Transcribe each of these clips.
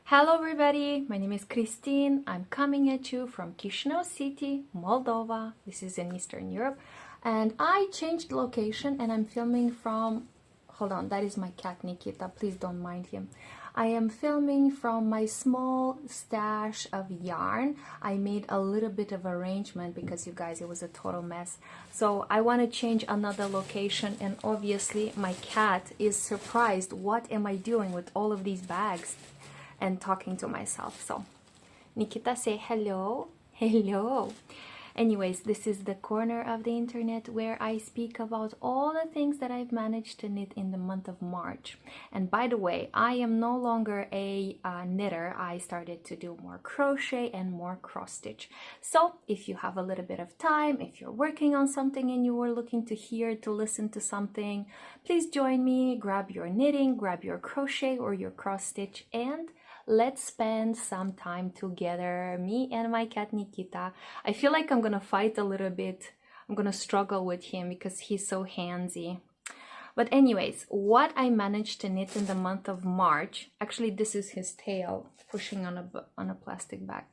Hello everybody, my name is Christine. I'm coming at you from Chisinau City, Moldova. This is in Eastern Europe. And I changed location and I'm filming from... Hold on, that is my cat Nikita, please don't mind him. I am filming from my small stash of yarn. I made a little bit of arrangement because you guys, it was a total mess. So I want to change another location and obviously my cat is surprised. What am I doing with all of these bags? And talking to myself. So Nikita, say hello. Hello. Anyways, this is the corner of the internet where I speak about all the things that I've managed to knit in the month of March. And by the way, I am no longer a knitter. I started to do more crochet and more cross stitch. So if you have a little bit of time, if you're working on something and you were looking to listen to something, please join me, grab your knitting, grab your crochet or your cross stitch, and let's spend some time together, me and my cat Nikita. I feel like I'm gonna fight a little bit. I'm gonna struggle with him because he's so handsy. But anyways, what I managed to knit in the month of March, actually this is his tail pushing on a plastic bag.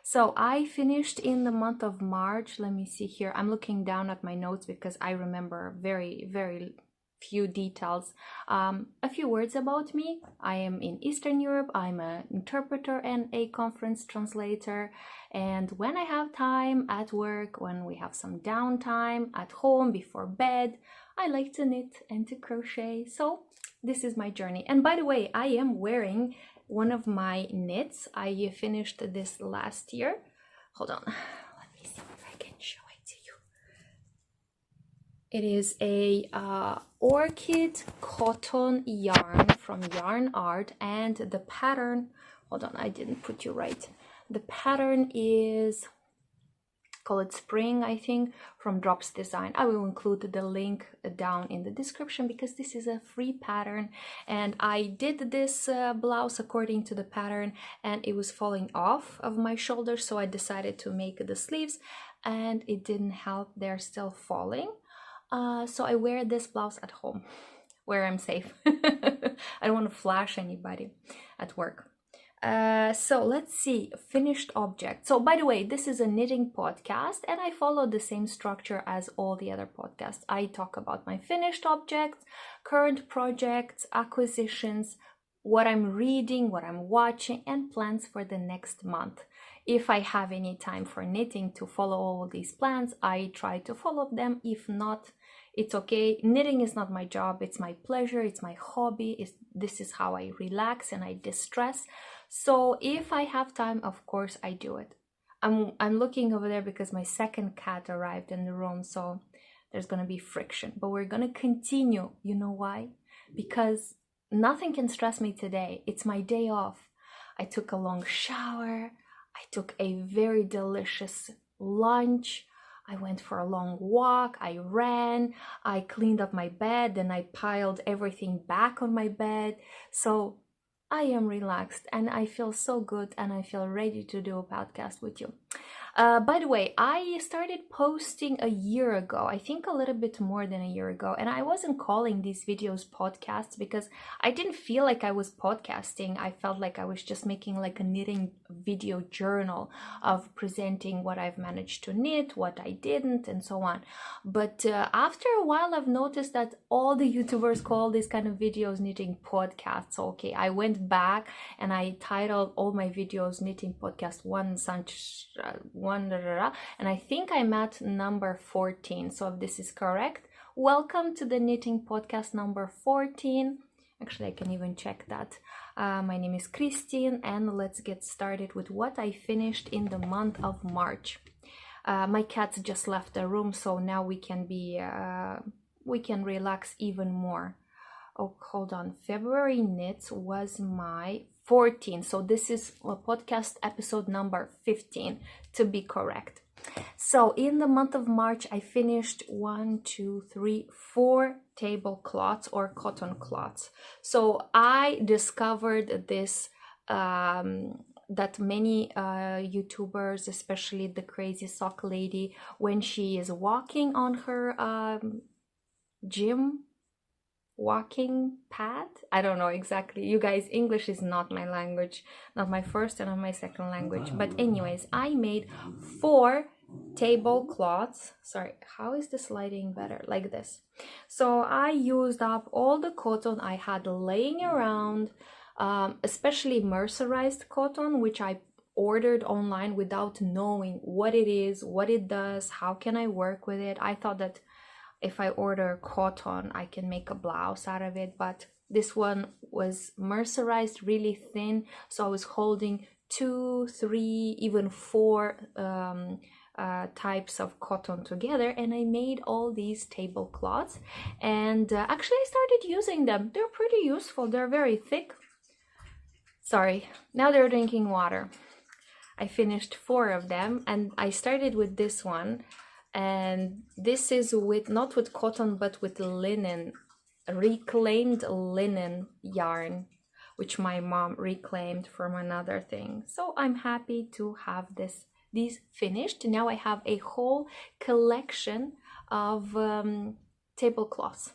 So I finished in the month of March. Let me see here. I'm looking down at my notes because I remember very few details. A few words about me. I am in Eastern Europe. I'm an interpreter and a conference translator. And when I have time at work, when we have some downtime at home before bed, I like to knit and to crochet. So this is my journey. And by the way, I am wearing one of my knits. I finished this last year. Hold on. Let me see if I can show it to you. It is a orchid cotton yarn from Yarn Art, and the pattern, hold on, I didn't put you right. The pattern is, call it Spring, I think, from Drops Design. I will include the link down in the description because this is a free pattern, and I did this blouse according to the pattern and it was falling off of my shoulders, so I decided to make the sleeves and it didn't help, they're still falling. So I wear this blouse at home where I'm safe. I don't want to flash anybody at work. So let's see, finished object. So by the way, this is a knitting podcast and I follow the same structure as all the other podcasts. I talk about my finished objects, current projects, acquisitions, what I'm reading, what I'm watching, and plans for the next month. If I have any time for knitting to follow all these plans, I try to follow them. If not, it's okay. Knitting is not my job, it's my pleasure, it's my hobby. This is how I relax and I distress. So if I have time, of course I do it. I'm looking over there because my second cat arrived in the room, so there's gonna be friction. But we're gonna continue. You know why? Because nothing can stress me today. It's my day off. I took a long shower. I took a very delicious lunch. I went for a long walk. I ran. I cleaned up my bed. Then I piled everything back on my bed. So I am relaxed and I feel so good and I feel ready to do a podcast with you. By the way, I started posting a year ago, I think a little bit more than a year ago, and I wasn't calling these videos podcasts because I didn't feel like I was podcasting. I felt like I was just making like a knitting video journal of presenting what I've managed to knit, what I didn't, and so on. But after a while, I've noticed that all the YouTubers call these kind of videos knitting podcasts. So, okay, I went back and I titled all my videos knitting podcast and I think I'm at number 14. So if this is correct, welcome to the knitting podcast number 14. Actually, I can even check that. My name is Christine and let's get started with what I finished in the month of March. My cats just left the room, so now we can relax even more. Oh, hold on. February knits was my 14. So this is a podcast episode number 15 to be correct. So in the month of March, I finished 4 tablecloths or cotton cloths. So I discovered this that many YouTubers, especially the Crazy Sock Lady, when she is walking on her gym walking pad. I don't know exactly. You guys, English is not my language, not my first and not my second language. But anyways, I made 4 tablecloths. Sorry, how is this lighting better? Like this. So I used up all the cotton I had laying around, especially mercerized cotton, which I ordered online without knowing what it is, what it does, how can I work with it. I thought that if I order cotton, I can make a blouse out of it, but this one was mercerized, really thin, so I was holding 2, 3, even 4 types of cotton together, and I made all these tablecloths. And actually I started using them. They're pretty useful. They're very thick. Sorry, now they're drinking water. I finished 4 of them, and I started with this one, and this is with not with cotton but with linen, reclaimed linen yarn, which my mom reclaimed from another thing. So I'm happy to have these finished. Now I have a whole collection of tablecloths,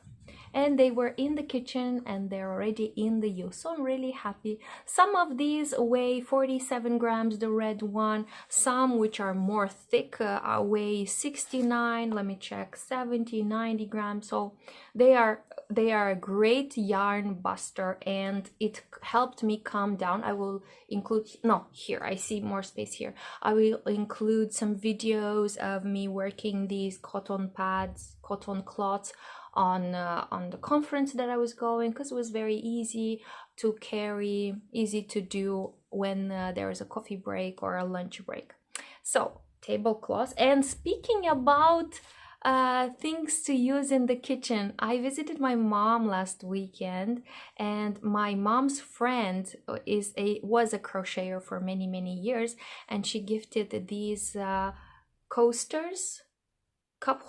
and they were in the kitchen and they're already in the use, so I'm really happy. Some of these weigh 47 grams, the red one. Some which are more thick weigh 69, let me check, 70, 90 grams. So they are a great yarn buster, and it helped me calm down. I will include, no, here I see more space here. I will include some videos of me working these cotton pads, cotton cloths on the conference that I was going, because it was very easy to carry, easy to do when there is a coffee break or a lunch break. So tablecloths. And speaking about things to use in the kitchen, I visited my mom last weekend, and my mom's friend was a crocheter for many years, and she gifted these coasters, cup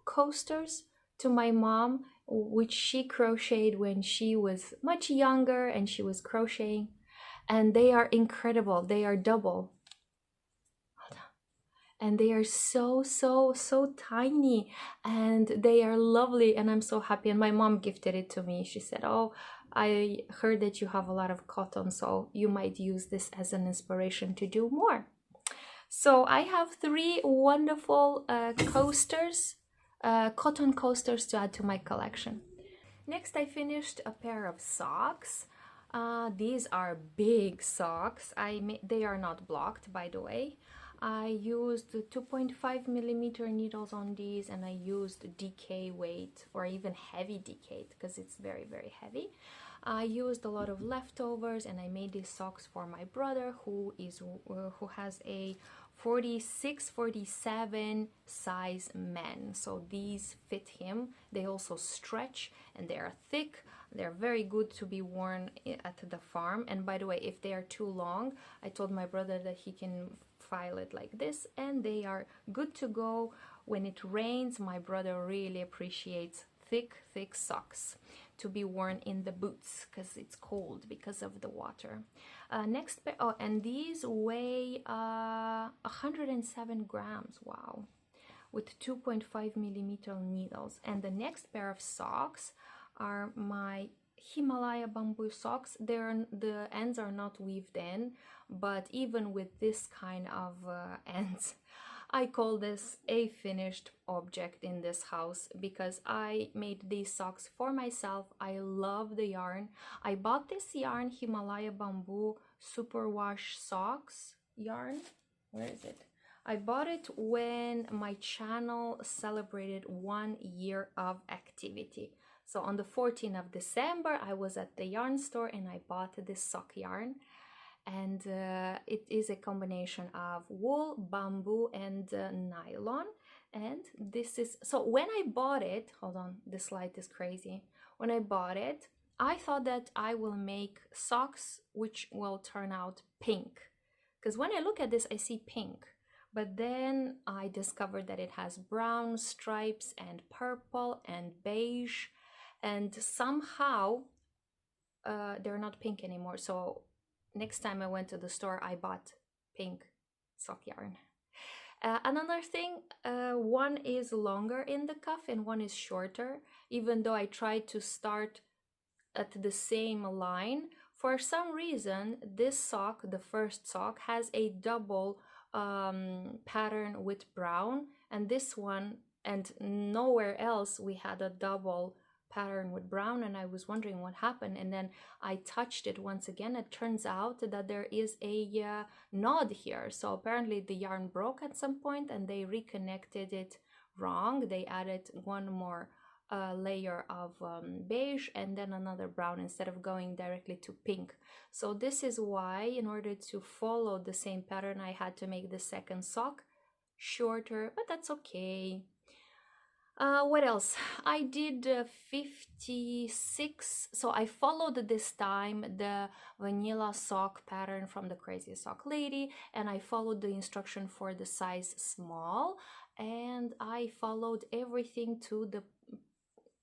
coasters to my mom, which she crocheted when she was much younger and she was crocheting, and they are incredible. They are double, and they are so tiny, and they are lovely, and I'm so happy. And my mom gifted it to me. She said, oh, I heard that you have a lot of cotton, so you might use this as an inspiration to do more. So I have 3 wonderful coasters, cotton coasters to add to my collection. Next, I finished a pair of socks. These are big socks. They are not blocked, by the way. I used 2.5 millimeter needles on these, and I used DK weight, or even heavy DK, because it's very heavy. I used a lot of leftovers, and I made these socks for my brother, who has a 46-47 size men, so these fit him. They also stretch, and they are thick. They're very good to be worn at the farm. And by the way, if they are too long, I told my brother that he can file it like this, and they are good to go when it rains. My brother really appreciates thick socks to be worn in the boots, because it's cold because of the water. Next pair, oh, and these weigh 107 grams, wow, with 2.5 millimeter needles. And the next pair of socks are my Himalaya bamboo socks. The ends are not weaved in, but even with this kind of ends, I call this a finished object in this house, because I made these socks for myself. I love the yarn. I bought this yarn, Himalaya bamboo superwash socks yarn. Where is it? I bought it when my channel celebrated 1 year of activity. So on the 14th of December, I was at the yarn store and I bought this sock yarn. And it is a combination of wool, bamboo, and nylon. And this is, so when I bought it, hold on, this light is crazy. When I bought it, I thought that I will make socks which will turn out pink, because when I look at this, I see pink. But then I discovered that it has brown stripes and purple and beige, and somehow they're not pink anymore. So next time I went to the store, I bought pink sock yarn. Another thing, one is longer in the cuff and one is shorter, even though I tried to start at the same line. For some reason, this sock, the first sock, has a double pattern with brown, and this one, and nowhere else we had a double pattern with brown, and I was wondering what happened. And then I touched it once again. It turns out that there is a knot here, so apparently the yarn broke at some point and they reconnected it wrong. They added one more layer of beige and then another brown instead of going directly to pink. So this is why, in order to follow the same pattern, I had to make the second sock shorter, but that's okay. What else? I did 56, so I followed this time the vanilla sock pattern from the Crazy Sock Lady, and I followed the instruction for the size small, and I followed everything to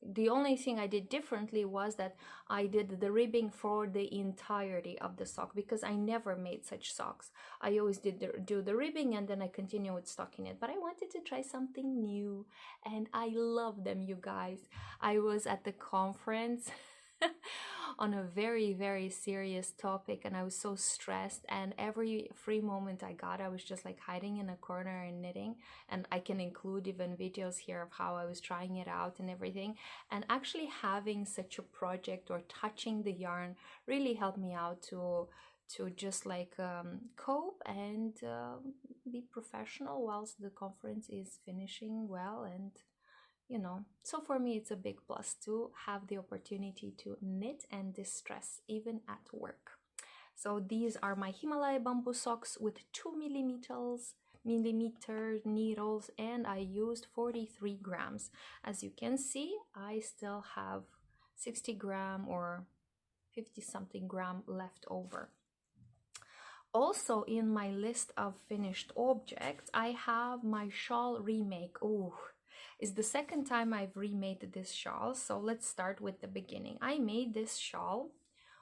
the only thing I did differently was that I did the ribbing for the entirety of the sock, because I never made such socks. I always do the ribbing and then I continue with stocking it. But I wanted to try something new, and I love them, you guys. I was at the conference on a very, very serious topic, and I was so stressed, and every free moment I got, I was just like hiding in a corner and knitting. And I can include even videos here of how I was trying it out and everything. And actually having such a project or touching the yarn really helped me out to just like cope and be professional whilst the conference is finishing well. And you know, so for me it's a big plus to have the opportunity to knit and distress even at work. So these are my Himalaya bamboo socks with 2 millimeter needles, and I used 43 grams. As you can see, I still have 60 gram or 50 something gram left over. Also, in my list of finished objects, I have my shawl remake. Ooh, it's the second time I've remade this shawl, so let's start with the beginning. I made this shawl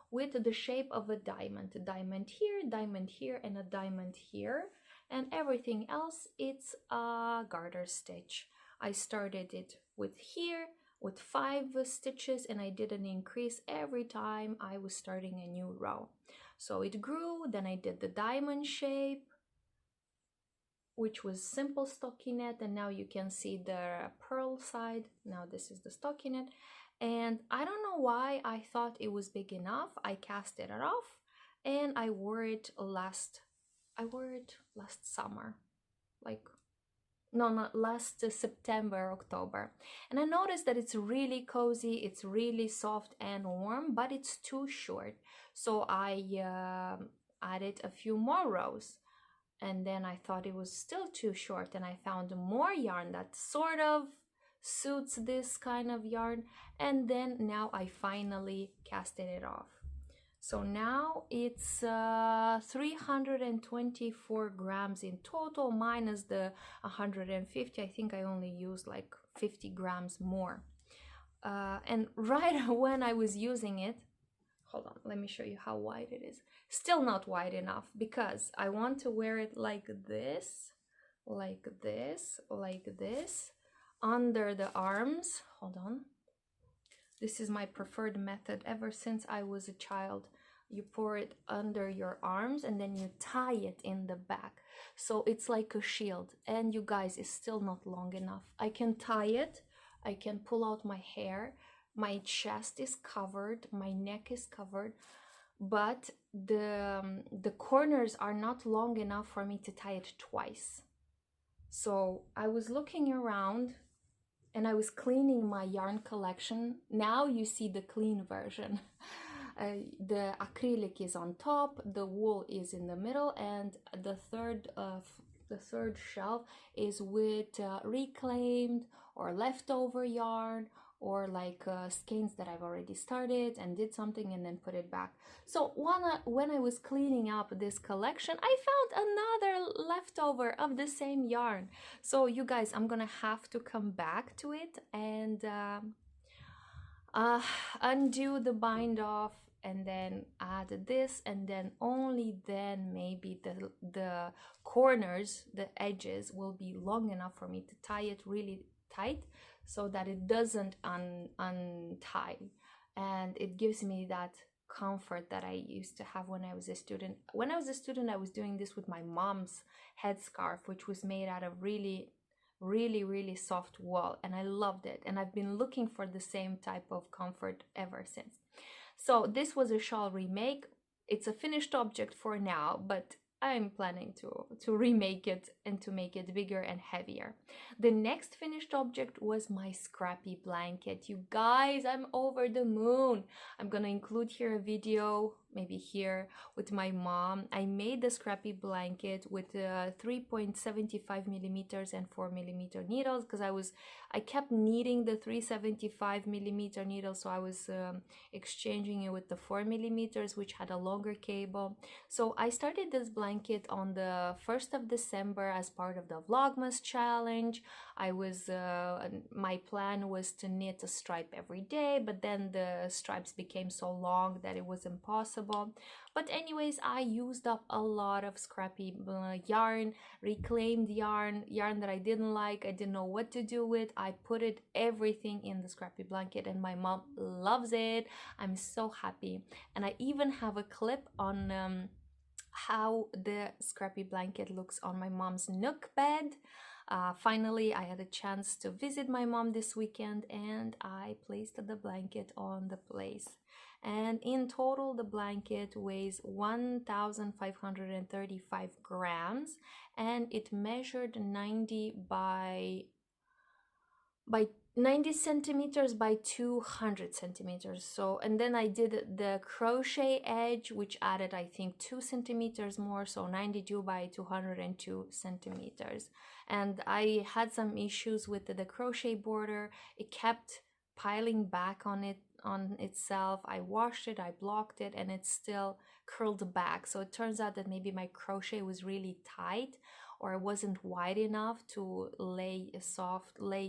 with the shape of a diamond here, and a diamond here, and everything else it's a garter stitch. I started it with here with 5 stitches, and I did an increase every time I was starting a new row. So it grew, then I did the diamond shape, which was simple stockinette, and now you can see the pearl side. Now this is the stockinette, and I don't know why I thought it was big enough. I cast it off, and I wore it last summer, like no, not last September, October. And I noticed that it's really cozy, it's really soft and warm, but it's too short. So I added a few more rows. And then I thought it was still too short, and I found more yarn that sort of suits this kind of yarn, and then now I finally casted it off. So now it's 324 grams in total, minus the 150. I think I only used like 50 grams more. And right when I was using it, hold on, let me show you how wide it is. Still not wide enough, because I want to wear it like this, under the arms. Hold on. This is my preferred method ever since I was a child. You pour it under your arms and then you tie it in the back. So it's like a shield. And you guys, it's still not long enough. I can tie it, I can pull out my hair, my chest is covered, my neck is covered, but the corners are not long enough for me to tie it twice. So I was looking around and I was cleaning my yarn collection. Now you see the clean version. The acrylic is on top, the wool is in the middle, and the third shelf is with reclaimed or leftover yarn, or like skeins that I've already started and did something and then put it back. So when I was cleaning up this collection, I found another leftover of the same yarn. So you guys, I'm gonna have to come back to it and undo the bind off and then add this, and then only then maybe the corners, the edges will be long enough for me to tie it really tight so that it doesn't untie, and it gives me that comfort that I used to have when I was a student. When I was a student, I was doing this with my mom's headscarf, which was made out of really soft wool, and I loved it, and I've been looking for the same type of comfort ever since. So this was a shawl remake. It's a finished object for now, but I'm planning to remake it and to make it bigger and heavier. The next finished object was my scrappy blanket. You guys, I'm over the moon. I'm gonna include here a video, maybe here, with my mom. I made the scrappy blanket with 3.75 millimeters and 4 millimeter needles, because I kept needing the 375 millimeter needle, so I was exchanging it with the 4 millimeters, which had a longer cable. So I started this blanket on the 1st of December as part of the Vlogmas challenge. My plan was to knit a stripe every day, but then the stripes became so long that it was impossible. But anyways, I used up a lot of scrappy yarn, reclaimed yarn that I didn't like, I didn't know what to do with. I put everything in the scrappy blanket, and my mom loves it. I'm so happy. And I even have a clip on how the scrappy blanket looks on my mom's nook bed. Finally, I had a chance to visit my mom this weekend, and I placed the blanket on the place. And in total, the blanket weighs 1,535 grams, and it measured 90 by 90 centimeters by 200 centimeters. So, and then I did the crochet edge, which added, I think, 2 centimeters more, so 92 by 202 centimeters. And I had some issues with the crochet border. It kept piling back on itself. I washed it, I blocked it, and it still curled back. So it turns out that maybe my crochet was really tight, or it wasn't wide enough to lay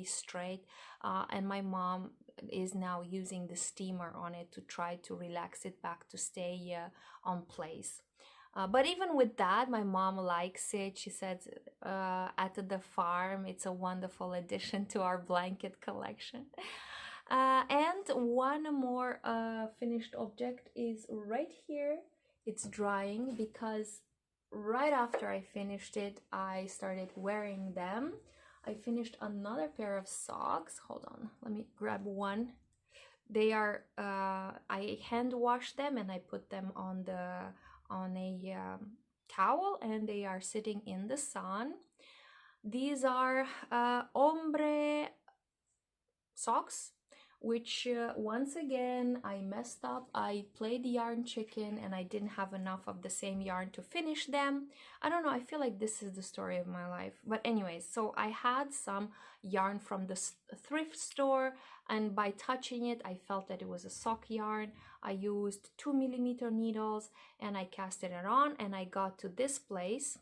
straight, and my mom is now using the steamer on it to try to relax it back to stay on place. But even with that, my mom likes it. She said at the farm, it's a wonderful addition to our blanket collection. And one more finished object is right here. It's drying, because right after I finished it, I started wearing them. I finished another pair of socks. Hold on, let me grab one. They are, I hand washed them and I put them on a towel, and they are sitting in the sun. These are ombre socks, which once again I messed up. I played yarn chicken and I didn't have enough of the same yarn to finish them. I don't know, I feel like this is the story of my life. But anyways, so I had some yarn from the thrift store, and by touching it I felt that it was a sock yarn. I used 2 millimeter needles and I casted it on, and I got to this place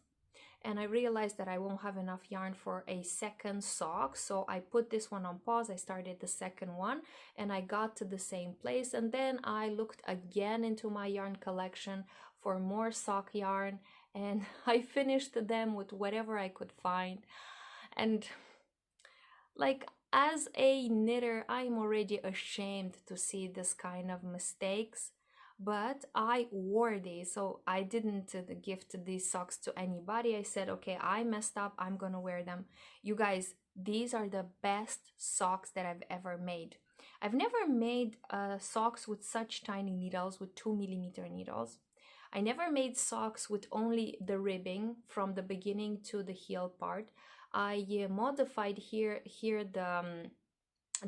and I realized that I won't have enough yarn for a second sock, so I put this one on pause. I started the second one and I got to the same place, and then I looked again into my yarn collection for more sock yarn, and I finished them with whatever I could find. And like, as a knitter, I'm already ashamed to see this kind of mistakes, but I wore these, so I didn't gift these socks to anybody. I said, okay, I messed up, I'm gonna wear them. You guys, these are the best socks that I've ever made. I've never made socks with such tiny needles, with 2 millimeter needles. I never made socks with only the ribbing from the beginning to the heel part. I modified here the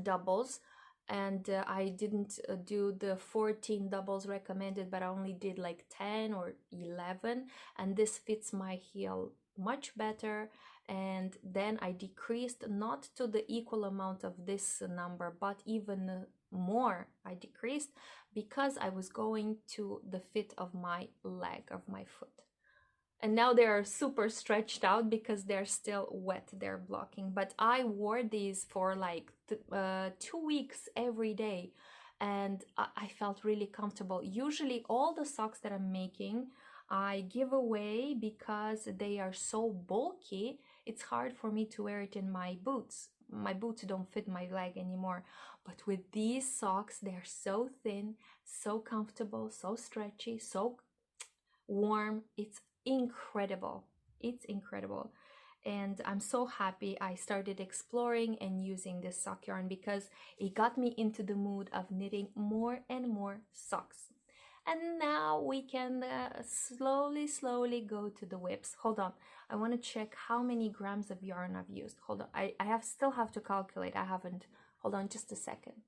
doubles, and I didn't do the 14 doubles recommended, but I only did like 10 or 11, and this fits my heel much better. And then I decreased, not to the equal amount of this number, but even more I decreased, because I was going to the fit of my leg, of my foot. And now they are super stretched out because they're still wet, they're blocking. But I wore these for like 2 weeks every day. and I felt really comfortable. Usually all the socks that I'm making I give away because they are so bulky. It's hard for me to wear it in my boots. My boots don't fit my leg anymore. But with these socks, they're so thin, so comfortable, so stretchy, so warm. It's incredible. It's incredible. And I'm so happy I started exploring and using this sock yarn because it got me into the mood of knitting more and more socks. And now we can slowly go to the whips. Hold on, I want to check how many grams of yarn I've used. Hold on, I still have to calculate. I haven't. Hold on just a second.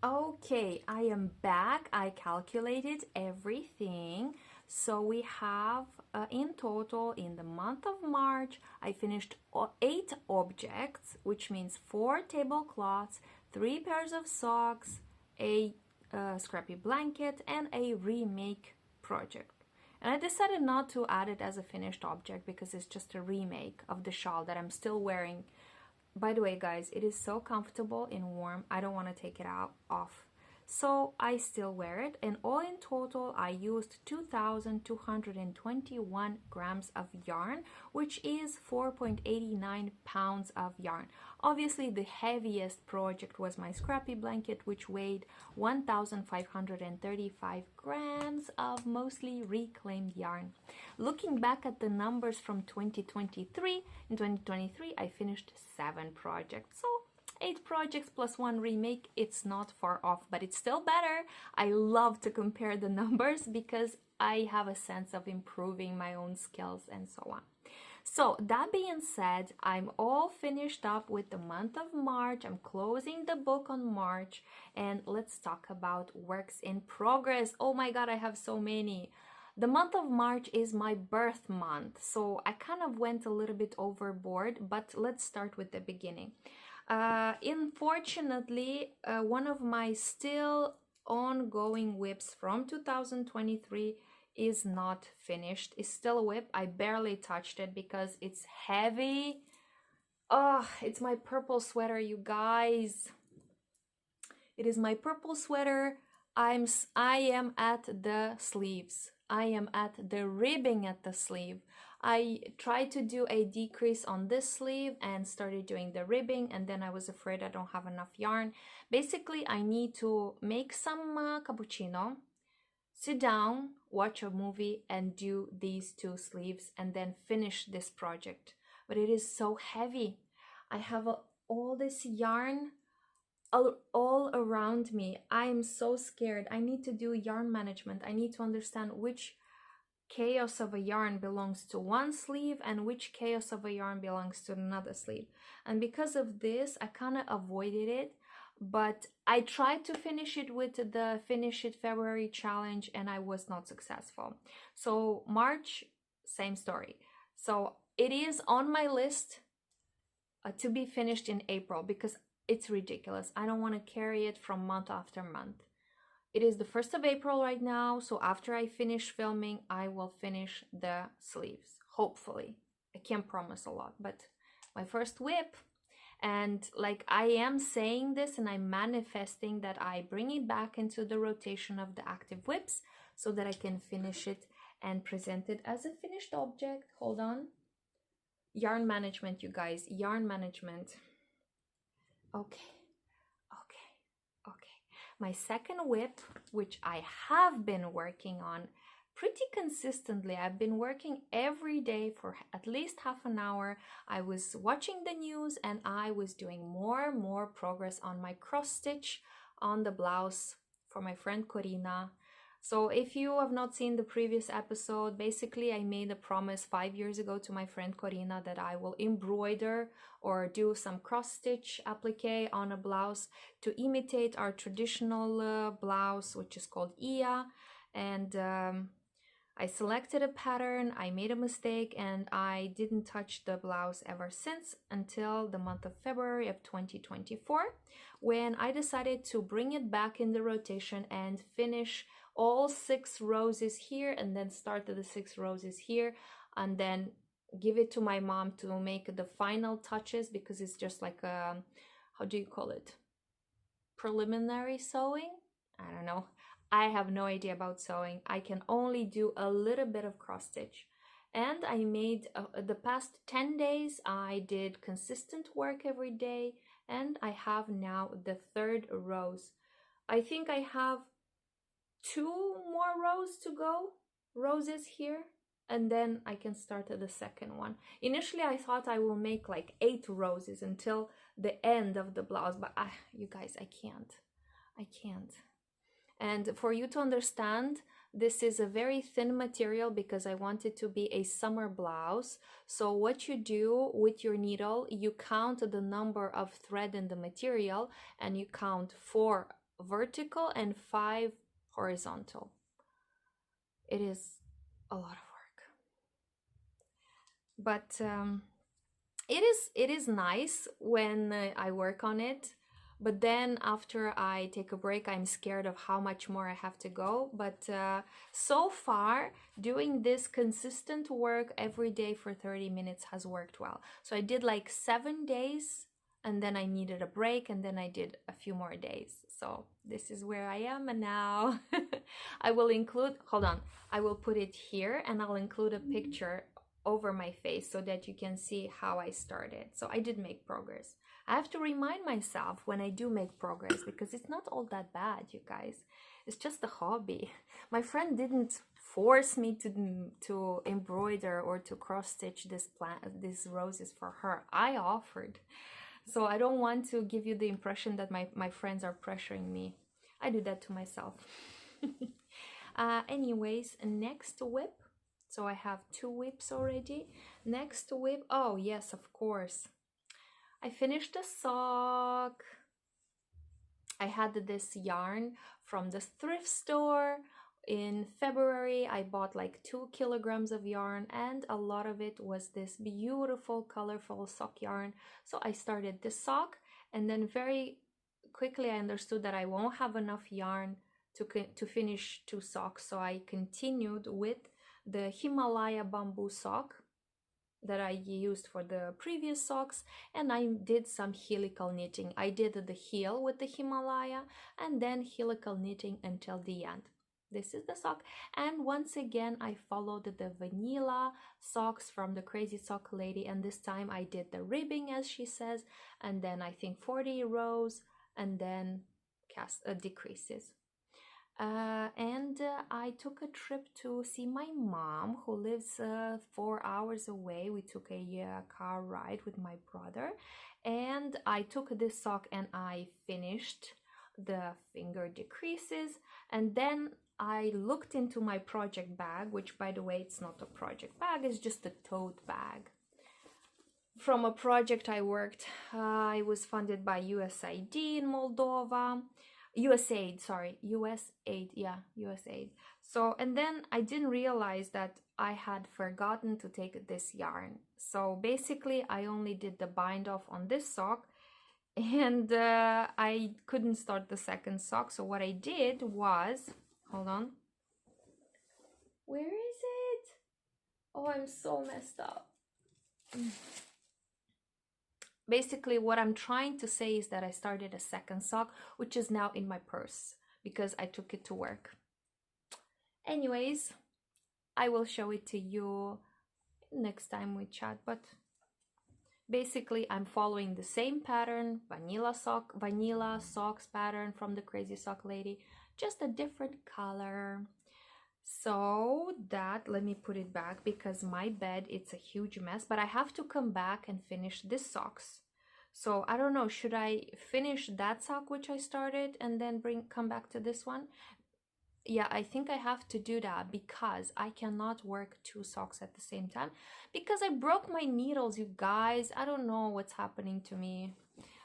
Okay, I am back. I calculated everything. So we have in total in the month of March, I finished 8 objects, which means 4 tablecloths, 3 pairs of socks, a scrappy blanket, and a remake project. And I decided not to add it as a finished object because it's just a remake of the shawl that I'm still wearing. By the way, guys, it is so comfortable and warm. I don't want to take it off. So I still wear it, and all in total I used 2,221 grams of yarn, which is 4.89 pounds of yarn. Obviously the heaviest project was my scrappy blanket, which weighed 1,535 grams of mostly reclaimed yarn. Looking back at the numbers from 2023, in 2023 I finished 7 projects, so 8 projects plus 1 remake. It's not far off, but it's still better. I love to compare the numbers because I have a sense of improving my own skills and so on. So that being said, I'm all finished up with the month of March. I'm closing the book on March, and let's talk about works in progress. Oh my god, I have so many. The month of March is my birth month, so I kind of went a little bit overboard, but let's start with the beginning. Unfortunately, one of my still ongoing whips from 2023 is not finished. It's still a whip. I barely touched it because it's heavy. Oh, it's my purple sweater, you guys. It is my purple sweater. I am at the sleeves. I am at the ribbing at the sleeve. I tried to do a decrease on this sleeve and started doing the ribbing, and then I was afraid I don't have enough yarn. Basically, I need to make some cappuccino, sit down, watch a movie, and do these 2 sleeves, and then finish this project. But it is so heavy. I have all this yarn all around me. I'm so scared. I need to do yarn management. I need to understand which chaos of a yarn belongs to one sleeve and which chaos of a yarn belongs to another sleeve. And because of this, I kind of avoided it, but I tried to finish it with the Finish It February challenge and I was not successful. So March, same story. So it is on my list to be finished in April because it's ridiculous. I don't want to carry it from month after month. It is the 1st of April right now, so after I finish filming, I will finish the sleeves, hopefully. I can't promise a lot, but my first whip. And like I am saying this and I'm manifesting that I bring it back into the rotation of the active whips so that I can finish it and present it as a finished object. Hold on. Yarn management, you guys, yarn management. Okay. My second whip, which I have been working on pretty consistently. I've been working every day for at least half an hour. I was watching the news and I was doing more and more progress on my cross stitch on the blouse for my friend Corina. So if you have not seen the previous episode, basically I made a promise 5 years ago to my friend Corina that I will embroider or do some cross stitch applique on a blouse to imitate our traditional blouse, which is called Iya. And I selected a pattern, I made a mistake, and I didn't touch the blouse ever since until the month of February of 2024, when I decided to bring it back in the rotation and finish all 6 roses here and then start the 6 roses here and then give it to my mom to make the final touches because it's just like a, how do you call it? preliminary sewing. I don't know. I have no idea about sewing. I can only do a little bit of cross stitch. And I made, the past 10 days, I did consistent work every day, and I have now the 3rd rows. I think I have 2 more rows to go, roses here, and then I can start at the 2nd one. Initially, I thought I will make like 8 roses until the end of the blouse, but you guys, I can't. And for you to understand, this is a very thin material because I want it to be a summer blouse. So what you do with your needle, you count the number of thread in the material, and you count 4 vertical and 5 horizontal. It is a lot of work. But it is nice when I work on it. But then after I take a break, I'm scared of how much more I have to go. But so far, doing this consistent work every day for 30 minutes has worked well. So I did like 7 days, and then I needed a break, and then I did a few more days. So this is where I am now. I will include, hold on, I will put it here, and I'll include a picture over my face so that you can see how I started. So I did make progress. I have to remind myself when I do make progress, because it's not all that bad, you guys. It's just a hobby. My friend didn't force me to embroider or to cross stitch these roses for her. I offered. So I don't want to give you the impression that my friends are pressuring me. I do that to myself. Anyways, next whip. So I have 2 whips already. Next whip, oh yes, of course. I finished the sock. I had this yarn from the thrift store. In February, I bought like 2 kilograms of yarn, and a lot of it was this beautiful, colorful sock yarn. So I started this sock, and then very quickly I understood that I won't have enough yarn to finish 2 socks. So I continued with the Himalaya bamboo sock that I used for the previous socks, and I did some helical knitting. I did the heel with the Himalaya and then helical knitting until the end. This is the sock, and once again I followed the vanilla socks from the Crazy Sock Lady, and this time I did the ribbing as she says, and then I think 40 rows and then decreases. I took a trip to see my mom, who lives 4 hours away. We took a car ride with my brother, and I took this sock and I finished the finger decreases, and then I looked into my project bag, which by the way, it's not a project bag, it's just a tote bag. From a project I worked, I was funded by USAID in Moldova. USAID, sorry, USAID, yeah, USAID. So, and then I didn't realize that I had forgotten to take this yarn. So basically, I only did the bind off on this sock, and I couldn't start the 2nd sock. So what I did was, hold on. Where is it? Oh, I'm so messed up. Basically, what I'm trying to say is that I started a 2nd sock, which is now in my purse because I took it to work. Anyways, I will show it to you next time we chat, but basically I'm following the same pattern, vanilla socks pattern from the Crazy Sock Lady, just a different color. So that, let me put it back because my bed, it's a huge mess, but I have to come back and finish this socks. So I don't know, should I finish that sock which I started and then come back to this one? Yeah, I think I have to do that because I cannot work 2 socks at the same time because I broke my needles, you guys. I don't know what's happening to me.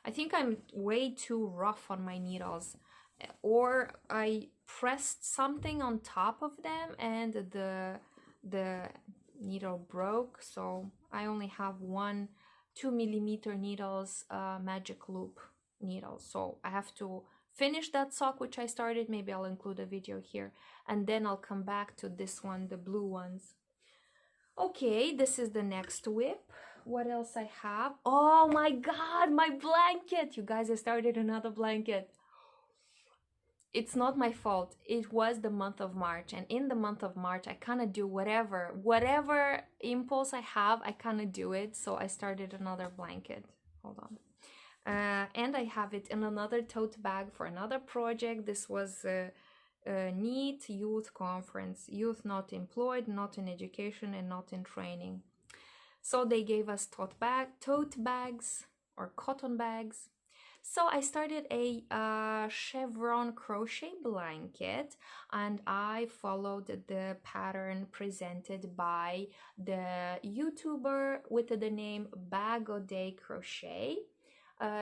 I think I'm way too rough on my needles, or I pressed something on top of them and the needle broke. So I only have 1 2mm needles, magic loop needle. So I have to finish that sock which I started. Maybe I'll include a video here, and then I'll come back to this one, the blue ones. Okay, this is the next whip. What else I have? Oh my god, my blanket! You guys, I started another blanket. it's not my fault. It was the month of March, and in the month of March I kind of do whatever impulse I have, I kind of do it. So I started another blanket. Hold on. And I have it in another tote bag for another project. This was a NEAT youth conference, youth not employed, not in education, and not in training. So they gave us tote bags or cotton bags. So I started a chevron crochet blanket, and I followed the pattern presented by the YouTuber with the name Bag O' Day Crochet.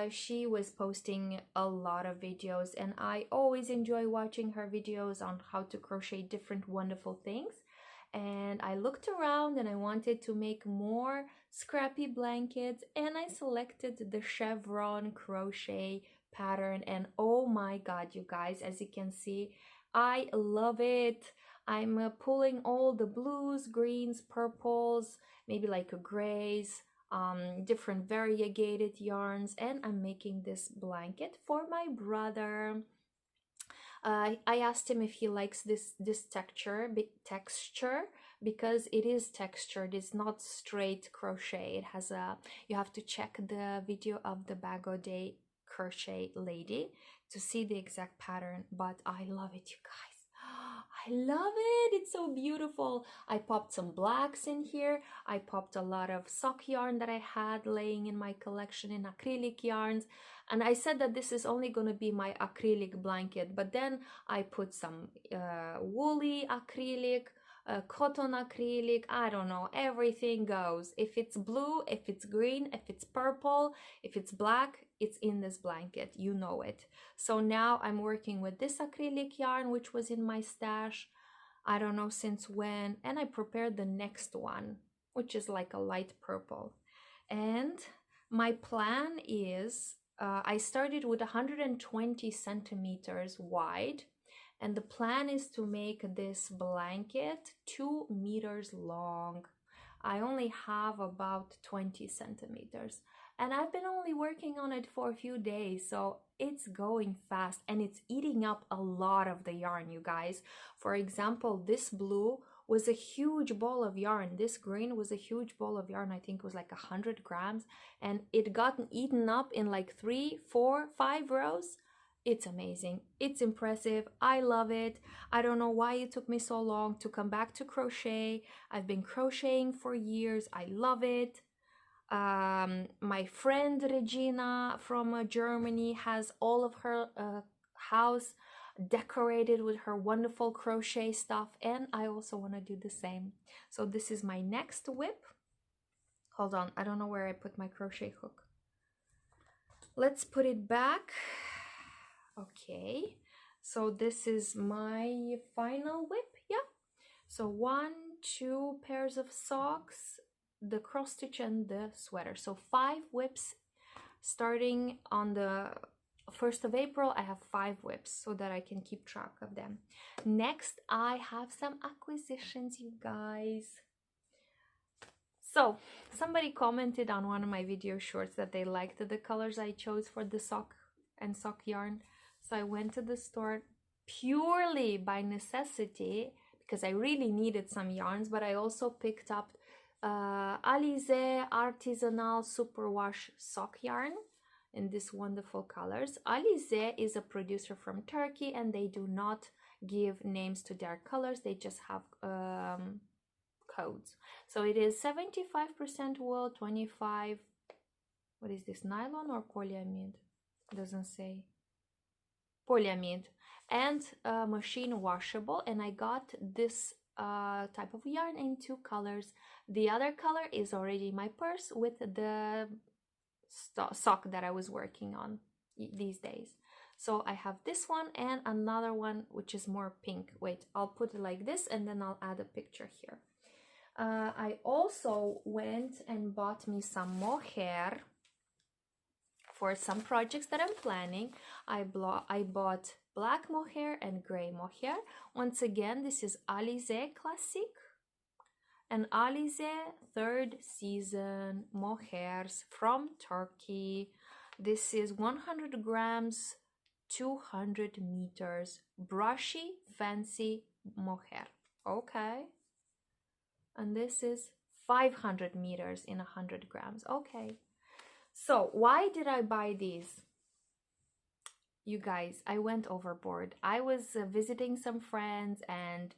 She was posting a lot of videos, and I always enjoy watching her videos on how to crochet different wonderful things. And I looked around and I wanted to make more scrappy blankets, and I selected the chevron crochet pattern, and oh my god, you guys, as you can see, I love it. I'm pulling all the blues, greens, purples, maybe like a grays, different variegated yarns, and I'm making this blanket for my brother. I asked him if he likes this texture because it is textured. It's not straight crochet. It has a, you have to check the video of the Bag O' Day crochet lady to see the exact pattern, but I love it, you guys. I love it. It's so beautiful. I popped some blacks in here. I popped a lot of sock yarn that I had laying in my collection in acrylic yarns. And I said that this is only going to be my acrylic blanket, but then I put some woolly acrylic, cotton acrylic, I don't know, everything goes. If it's blue, if it's green, if it's purple, if it's black, it's in this blanket, you know it. So now I'm working with this acrylic yarn, which was in my stash, I don't know since when, and I prepared the next one, which is like a light purple. And my plan is, I started with 120 centimeters wide, and the plan is to make this blanket 2 meters long. I only have about 20 centimeters, and I've been only working on it for a few days, so it's going fast and it's eating up a lot of the yarn, you guys. For example, this blue was a huge ball of yarn. This green was a huge ball of yarn. I think it was like 100 grams, and it got eaten up in like 3, 4, 5 rows. It's amazing. It's impressive. I love it. I don't know why it took me so long to come back to crochet. I've been crocheting for years. I love it. My friend Regina from Germany has all of her house decorated with her wonderful crochet stuff, and I also want to do the same. So this is my next whip. Hold on, I don't know where I put my crochet hook. Let's put it back. Okay, so this is my final whip. Yeah, so 1, 2 pairs of socks, the cross stitch, and the sweater. So 5 whips. Starting on the 1st of April, I have 5 whips so that I can keep track of them. Next, I have some acquisitions, you guys. So somebody commented on one of my video shorts that they liked the colors I chose for the sock and sock yarn. So I went to the store purely by necessity because I really needed some yarns, but I also picked up Alize Artisanal Superwash sock yarn in these wonderful colors. Alize is a producer from Turkey, and they do not give names to their colors. They just have codes. So it is 75% wool, 25, what is this, nylon or polyamide? Doesn't say. Polyamide, and machine washable. And I got this type of yarn in 2 colors. The other color is already in my purse with the sock that I was working on these days. So I have this one and another one which is more pink. Wait, I'll put it like this and then I'll add a picture here. I also went and bought me some mohair for some projects that I'm planning. I bought black mohair and gray mohair. Once again, this is Alize Classic and Alize 3rd season mohairs from Turkey. This is 100 grams 200 meters brushy fancy mohair. Okay. And this is 500 meters in 100 grams. Okay. So why did I buy these? You guys, I went overboard. I was visiting some friends, and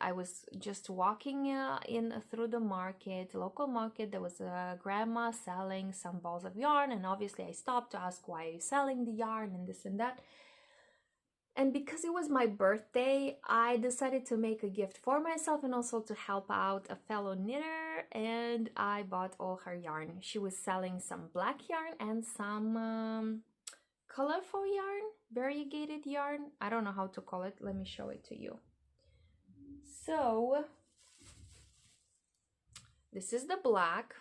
I was just walking in through the market, local market. There was a grandma selling some balls of yarn, and obviously I stopped to ask, why are you selling the yarn and this and that. And because it was my birthday, I decided to make a gift for myself and also to help out a fellow knitter, and I bought all her yarn. She was selling some black yarn and some colorful yarn, variegated yarn. I don't know how to call it. Let me show it to you. So this is the black.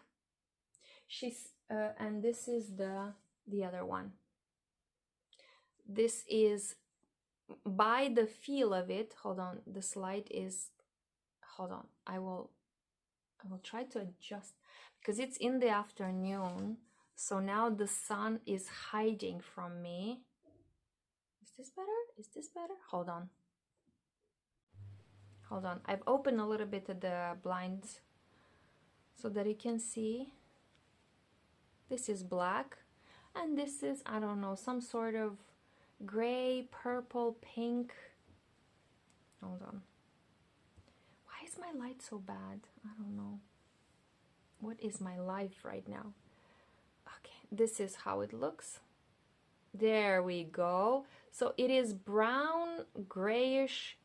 And this is the other one. This is, by the feel of it, hold on, the slide is, hold on, I will try to adjust because it's in the afternoon. So now the sun is hiding from me. Is this better? Is this better? Hold on. Hold on. I've opened a little bit of the blinds so that you can see. This is black. And this is, I don't know, some sort of gray, purple, pink. Hold on. Why is my light so bad? I don't know. What is my life right now? Okay, this is how it looks. There we go. So it is brown, grayish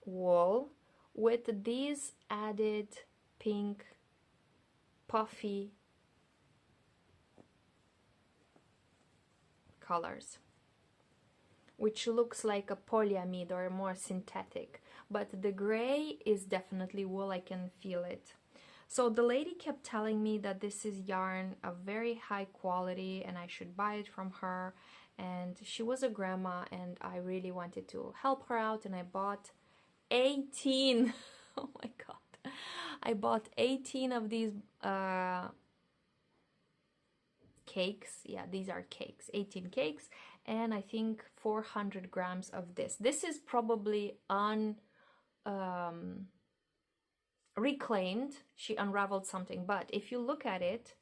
wool with these added pink, puffy colors, which looks like a polyamide or more synthetic. But the gray is definitely wool. I can feel it. So the lady kept telling me that this is yarn of very high quality and I should buy it from her. And she was a grandma and I really wanted to help her out, and I bought 18. Oh my god. I bought 18 of these cakes. Yeah, these are cakes. 18 cakes, and I think 400 grams of this. This is probably reclaimed. She unraveled something, but if you look at it,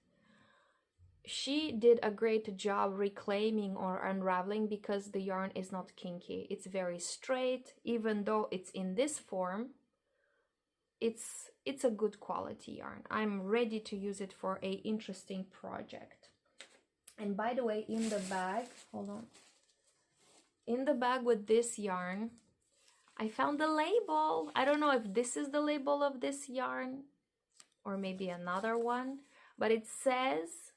she did a great job reclaiming or unraveling because the yarn is not kinky. It's very straight. Even though it's in this form, it's a good quality yarn. I'm ready to use it for a interesting project. And by the way, in the bag, hold on, in the bag with this yarn, I found the label. I don't know if this is the label of this yarn or maybe another one, but it says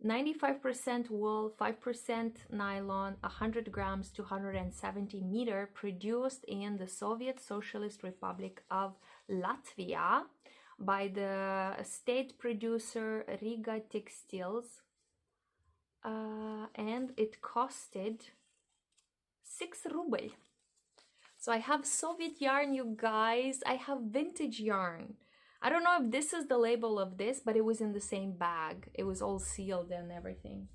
95% wool, 5% nylon, 100 grams, 270 meter, produced in the Soviet Socialist Republic of Latvia by the state producer Riga Textiles. And it costed 6 ruble. So I have Soviet yarn, you guys. I have vintage yarn. I don't know if this is the label of this, but it was in the same bag. It was all sealed and everything.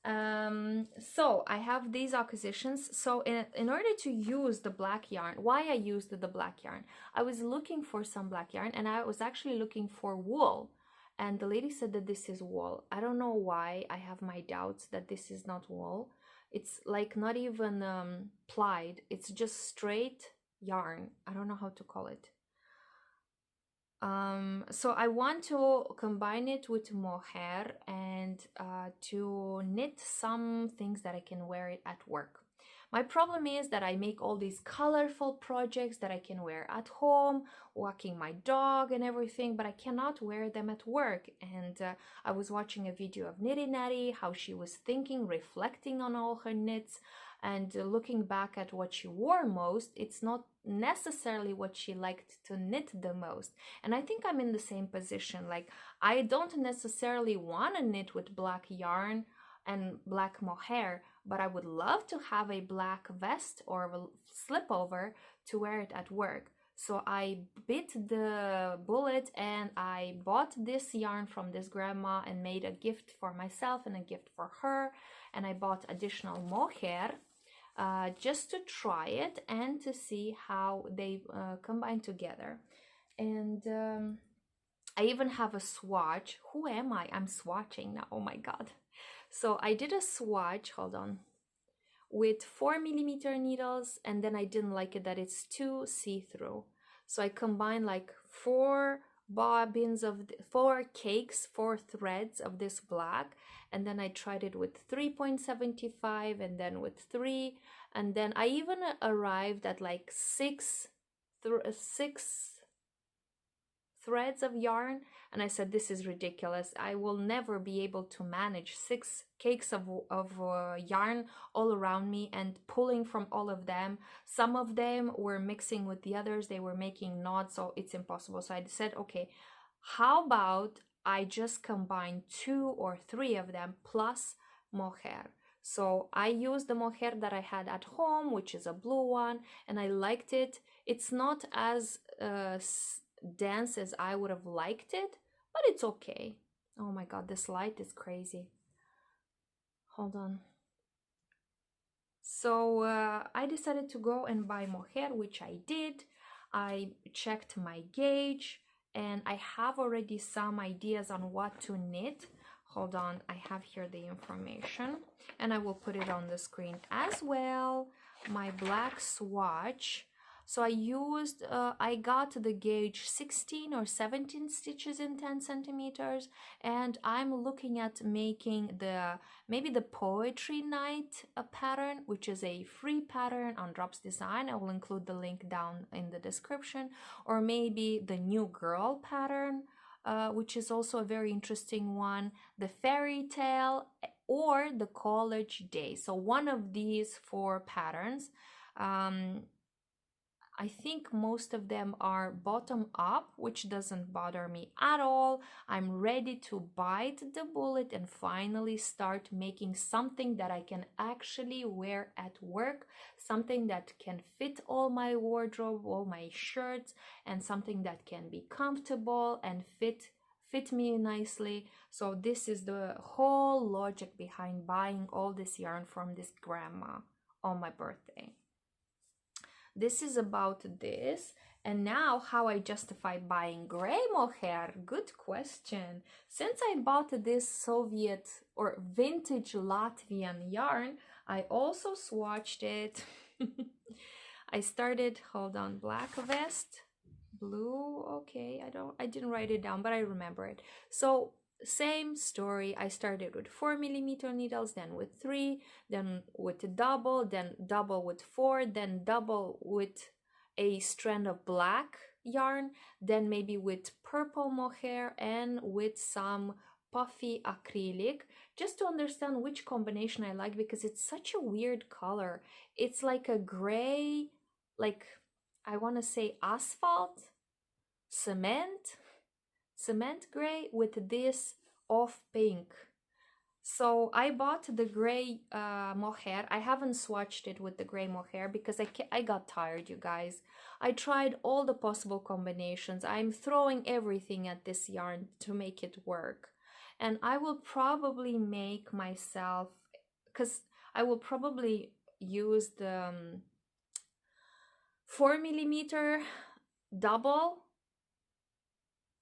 So I have these acquisitions. So in order to use the black yarn, why I used the black yarn, I was looking for some black yarn and I was actually looking for wool. And the lady said that this is wool. I don't know why. I have my doubts that this is not wool. It's like not even plied. It's just straight yarn. I don't know how to call it. So I want to combine it with mohair and to knit some things that I can wear it at work. My problem is that I make all these colorful projects that I can wear at home, walking my dog and everything, but I cannot wear them at work. And I was watching a video of Knitty Natty, how she was thinking, reflecting on all her knits, and looking back at what she wore most, it's not necessarily what she liked to knit the most. And I think I'm in the same position. Like, I don't necessarily want to knit with black yarn and black mohair, but I would love to have a black vest or a slip over to wear it at work. So I bit the bullet and I bought this yarn from this grandma and made a gift for myself and a gift for her. And I bought additional mohair. just to try it and to see how they combine together. And I even have a swatch. Who am I? I'm swatching now. Oh my God. So I did a swatch, hold on, with 4mm needles, and then I didn't like it that it's too see-through. So I combined like 4 cakes, 4 threads of this black, and then I tried it with 3.75 and then with 3, and then I even arrived at like 6 threads of yarn, and I said, this is ridiculous. I will never be able to manage 6 cakes of yarn all around me and pulling from all of them. Some of them were mixing with the others, they were making knots, so it's impossible. So I said, okay, how about I just combine 2 or 3 of them plus mohair. So I used the mohair that I had at home, which is a blue one, and I liked it. It's not as dense as I would have liked it, but it's okay. Oh my God, this light is crazy. Hold on. So I decided to go and buy mohair, which I did. I checked my gauge and I have already some ideas on what to knit. Hold on, I have here the information and I will put it on the screen as well. My black swatch. So I got the gauge 16 or 17 stitches in 10 centimeters, and I'm looking at making maybe the Poetry Night pattern, which is a free pattern on Drops Design. I will include the link down in the description, or maybe the New Girl pattern, which is also a very interesting one, the Fairy Tale, or the College Day. So one of these 4 patterns. I think most of them are bottom up, which doesn't bother me at all. I'm ready to bite the bullet and finally start making something that I can actually wear at work, something that can fit all my wardrobe, all my shirts, and something that can be comfortable and fit me nicely. So this is the whole logic behind buying all this yarn from this grandma on my birthday. This is about this. And now how I justify buying gray mohair? Good question. Since I bought this Soviet or vintage Latvian yarn, I also swatched it. I started, hold on, black vest, blue, okay, I didn't write it down, but I remember it. So same story. I started with 4mm needles, then with 3, then with double, then double with 4, then double with a strand of black yarn, then maybe with purple mohair and with some puffy acrylic, just to understand which combination I like, because it's such a weird color. It's like a gray, like I want to say asphalt, cement gray with this off pink. So I bought the gray mohair. I haven't swatched it with the gray mohair because I got tired, you guys. I tried all the possible combinations. I'm throwing everything at this yarn to make it work. And I will probably make myself, because I will probably use the 4mm double,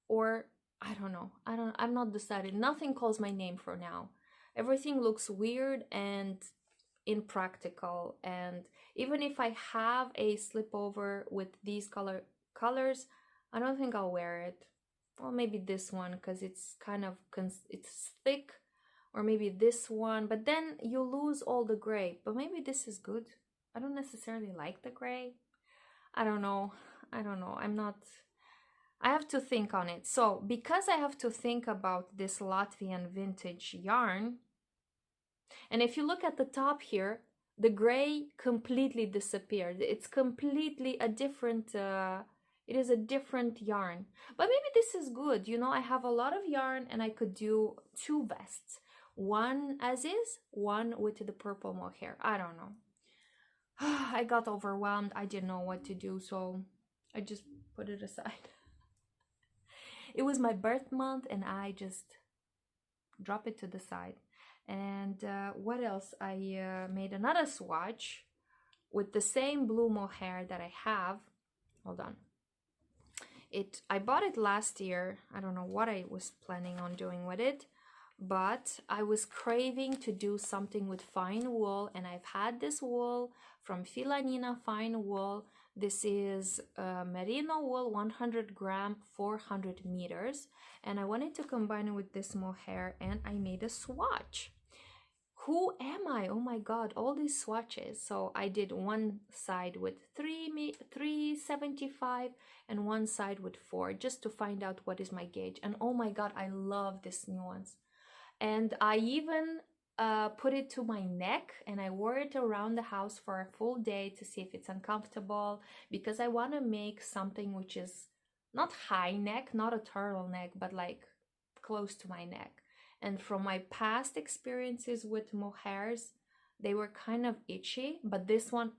or I don't know. I'm not decided. Nothing calls my name for now. Everything looks weird and impractical. And even if I have a slipover with these colors, I don't think I'll wear it. Well, maybe this one because it's kind of it's thick, or maybe this one. But then you lose all the gray. But maybe this is good. I don't necessarily like the gray. I don't know. I have to think on it. So because I have to think about this Latvian vintage yarn, and if you look at the top here, the gray completely disappeared. It's completely a different, it is a different yarn. But maybe this is good. You know, I have a lot of yarn and I could do 2 vests. One as is, one with the purple mohair. I don't know. I got overwhelmed. I didn't know what to do, so I just put it aside. It was my birth month and I just drop it to the side. And what else? I made another swatch with the same blue mohair that I have. Hold on. I bought it last year. I don't know what I was planning on doing with it, but I was craving to do something with fine wool, and I've had this wool from Filanina Fine Wool. This is merino wool, 100 gram, 400 meters, and I wanted to combine it with this mohair, and I made a swatch. Who am I? Oh my god, all these swatches. So I did one side with 375 and one side with 4, just to find out what is my gauge. And oh my god, I love this nuance. And I even put it to my neck, and I wore it around the house for a full day to see if it's uncomfortable, because I want to make something which is not high neck, not a turtleneck, but like close to my neck. And from my past experiences with mohairs, they were kind of itchy, but this one,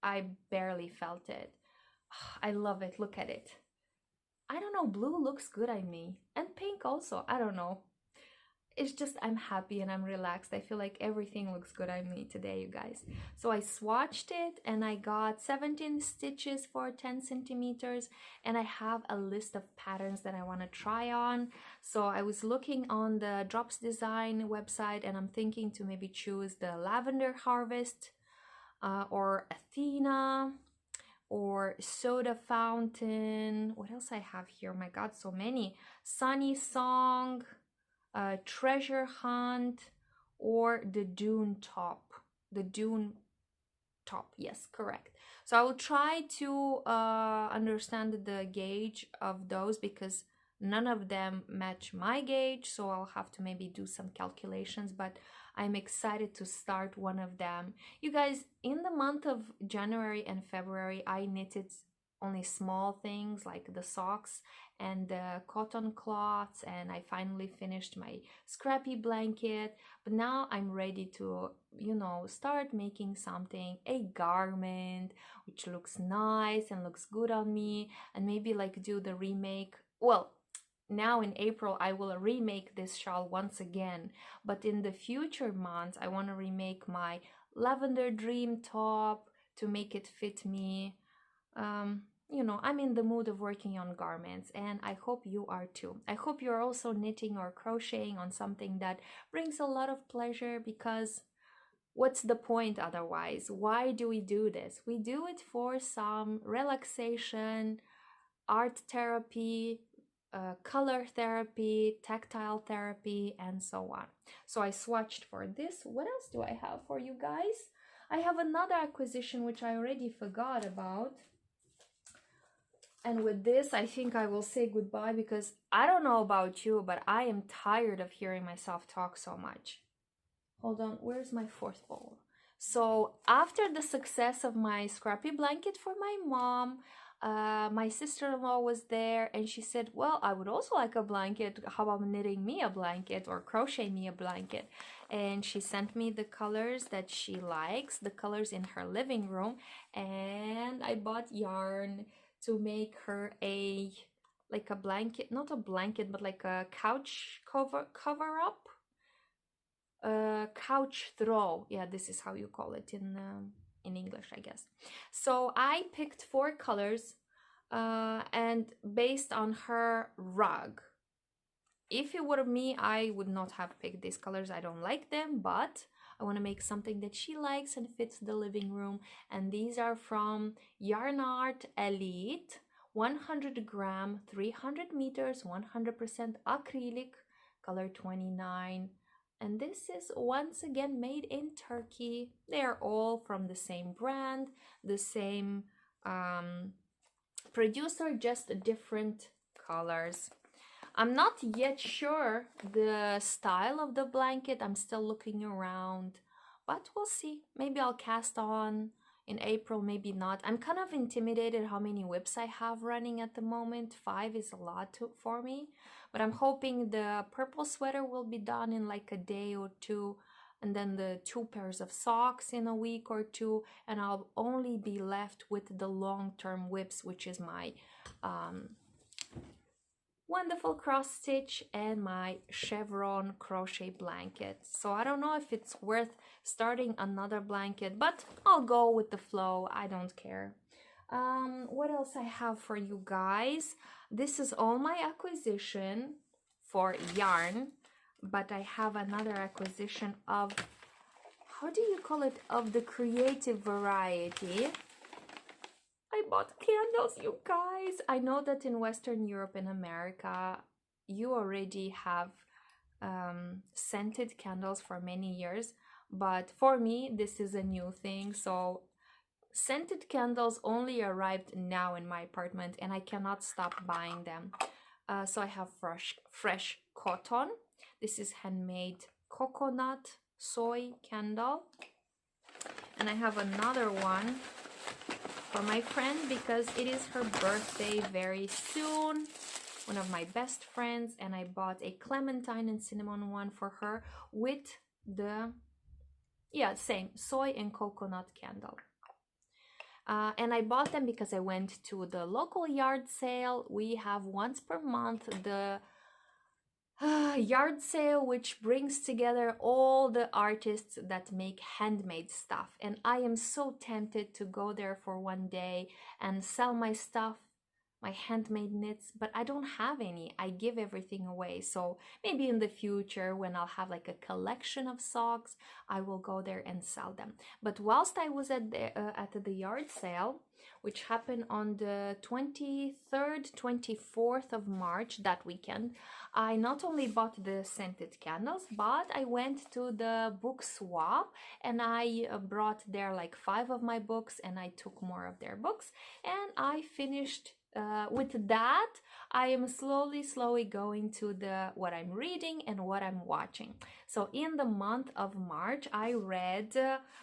I barely felt it. I love it. Look at it. I don't know, blue looks good on me. And pink also, I don't know. It's just, I'm happy and I'm relaxed. I feel like everything looks good on me today, you guys. So I swatched it, and I got 17 stitches for 10 centimeters. And I have a list of patterns that I want to try on. So I was looking on the Drops Design website, and I'm thinking to maybe choose the Lavender Harvest or Athena or Soda Fountain. What else I have here? Oh my god, so many. Sunny Song, Treasure Hunt, or the Dune Top. The Dune Top, yes, correct. So I will try to understand the gauge of those, because none of them match my gauge, so I'll have to maybe do some calculations, but I'm excited to start one of them. You guys, in the month of January and February, I knitted only small things like the socks and the cotton cloths, and I finally finished my scrappy blanket. But now I'm ready to, you know, start making something, a garment which looks nice and looks good on me, and maybe like do the remake. Well, now in April I will remake this shawl once again, but in the future months I want to remake my lavender dream top to make it fit me. You know, I'm in the mood of working on garments, and I hope you are too. I hope you're also knitting or crocheting on something that brings a lot of pleasure, because what's the point otherwise? Why do we do this? We do it for some relaxation, art therapy, color therapy, tactile therapy, and so on. So I swatched for this. What else do I have for you guys? I have another acquisition which I already forgot about. And with this, I think I will say goodbye, because I don't know about you, but I am tired of hearing myself talk so much. Hold on, where's my fourth bowl? So after the success of my scrappy blanket for my mom, my sister-in-law was there, and she said, well, I would also like a blanket. How about knitting me a blanket or crochet me a blanket? And she sent me the colors that she likes, the colors in her living room, and I bought yarn to make her a blanket, not a blanket, but like a couch cover up, couch throw. Yeah, this is how you call it in English, I guess. So I picked 4 colors, and based on her rug. If it were me, I would not have picked these colors. I don't like them, but I want to make something that she likes and fits the living room. And these are from Yarn Art Elite, 100 gram, 300 meters, 100% acrylic, color 29. And this is once again made in Turkey. They are all from the same brand, the same producer, just different colors. I'm not yet sure the style of the blanket. I'm still looking around, but we'll see. Maybe I'll cast on in April, maybe not. I'm kind of intimidated how many whips I have running at the moment. 5 is a lot for me, but I'm hoping the purple sweater will be done in like a day or two, and then the 2 pairs of socks in a week or two, and I'll only be left with the long-term whips, which is my wonderful cross stitch and my chevron crochet blanket. So I don't know if it's worth starting another blanket, but I'll go with the flow. I don't care. What else I have for you guys? This is all my acquisition for yarn, but I have another acquisition of, how do you call it, of the creative variety. I bought candles, you guys. I know that in Western Europe and America, you already have scented candles for many years, but for me, this is a new thing. So scented candles only arrived now in my apartment and I cannot stop buying them. So I have fresh cotton. This is handmade coconut soy candle. And I have another one for my friend because it is her birthday very soon. One of my best friends, and I bought a clementine and cinnamon one for her with the, yeah, same soy and coconut candle. And I bought them because I went to the local yard sale. We have once per month the yard sale, which brings together all the artists that make handmade stuff. And I am so tempted to go there for one day and sell my stuff, my handmade knits, but I don't have any. I give everything away. So maybe in the future, when I'll have like a collection of socks, I will go there and sell them. But whilst I was at the yard sale, which happened on the 23rd, 24th of March, that weekend, I not only bought the scented candles, but I went to the book swap and I brought there like 5 of my books and I took more of their books and I finished. With that, I am slowly going to what I'm reading and what I'm watching. So in the month of March, I read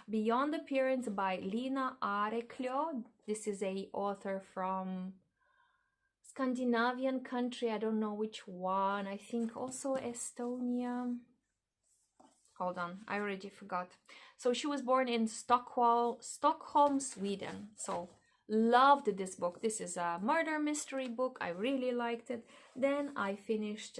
Beyond Appearance by Lina Areklö. This is a author from Scandinavian country. I don't know which one. I think also Estonia. Hold on, I already forgot. So she was born in Stockholm, Sweden. So loved this book. This is a murder mystery book. I really liked it. Then I finished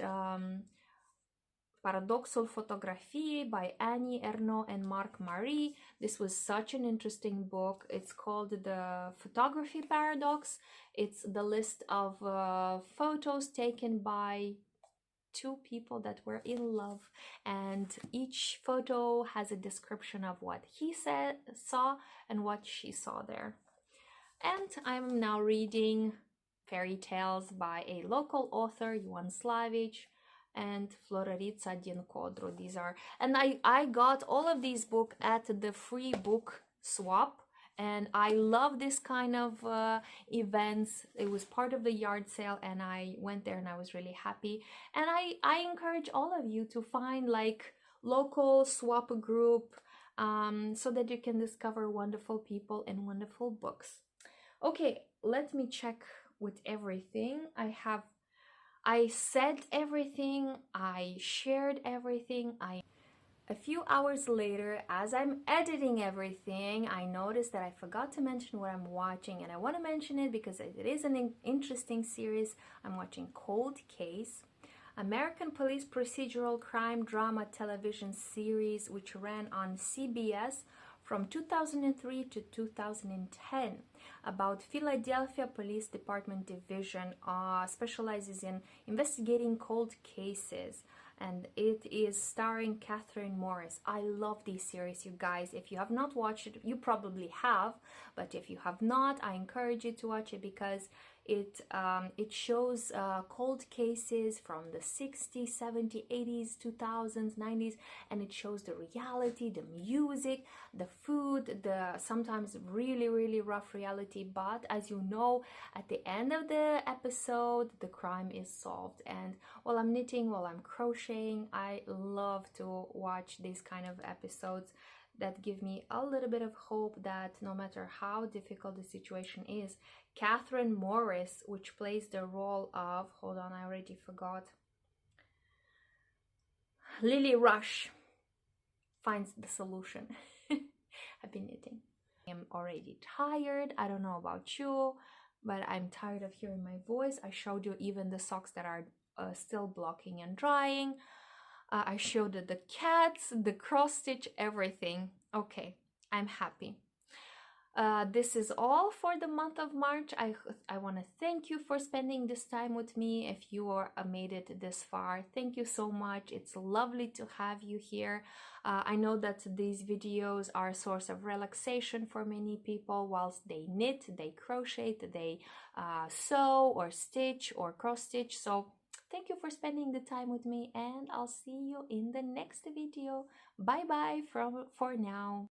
Paradoxal Photography by Annie Ernaux and Marc Marie. This was such an interesting book. It's called The Photography Paradox. It's the list of photos taken by 2 people that were in love, and each photo has a description of what he saw and what she saw there. And I'm now reading fairy tales by a local author, Ivan Slavic, and Florarica din Codru. These are, and I got all of these books at the free book swap, and I love this kind of events. It was part of the yard sale and I went there and I was really happy. And I encourage all of you to find like local swap group so that you can discover wonderful people and wonderful books. Okay, let me check with everything. I said everything, I shared everything. A few hours later, as I'm editing everything, I noticed that I forgot to mention what I'm watching, and I want to mention it because it is an interesting series. I'm watching Cold Case, American police procedural crime drama television series which ran on CBS from 2003 to 2010 about Philadelphia Police Department Division, specializes in investigating cold cases, and it is starring Catherine Morris. I love this series, you guys. If you have not watched it, you probably have, but if you have not, I encourage you to watch it because it shows cold cases from the 60s, 70s, 80s, 2000s, 90s, and it shows the reality, the music, the food, the sometimes really rough reality. But as you know, at the end of the episode, the crime is solved. And while I'm knitting, while I'm crocheting, I love to watch these kind of episodes that give me a little bit of hope that no matter how difficult the situation is, Catherine Morris, which plays the role of, hold on, I already forgot, Lily Rush, finds the solution. I've been knitting. I'm already tired. I don't know about you, but I'm tired of hearing my voice. I showed you even the socks that are still blocking and drying. I showed the cats, the cross stitch, everything. Okay, I'm happy. This is all for the month of March. I want to thank you for spending this time with me. If you are made it this far, thank you so much. It's lovely to have you here. I know that these videos are a source of relaxation for many people whilst they knit, they crochet, they sew or stitch or cross stitch. So thank you for spending the time with me, and I'll see you in the next video. Bye bye for now.